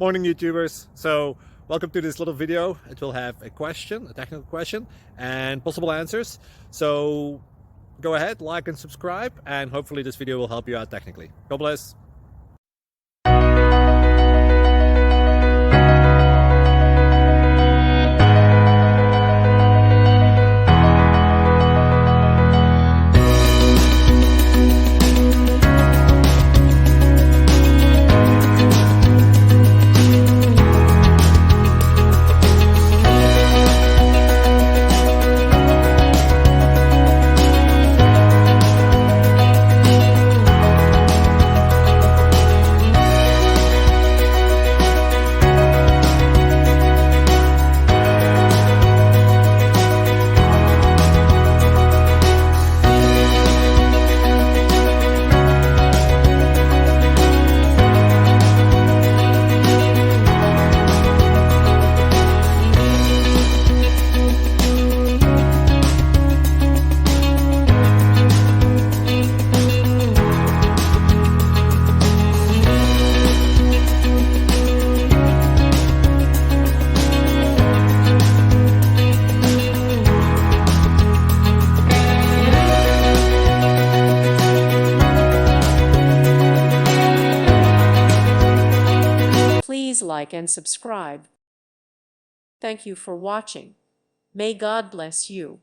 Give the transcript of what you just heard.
Morning, YouTubers. So welcome to this little video. It will have a question, a technical question, and possible answers. So go ahead, like and subscribe, and hopefully this video will help you out technically. God bless. Please like and subscribe. Thank you for watching. May God bless you.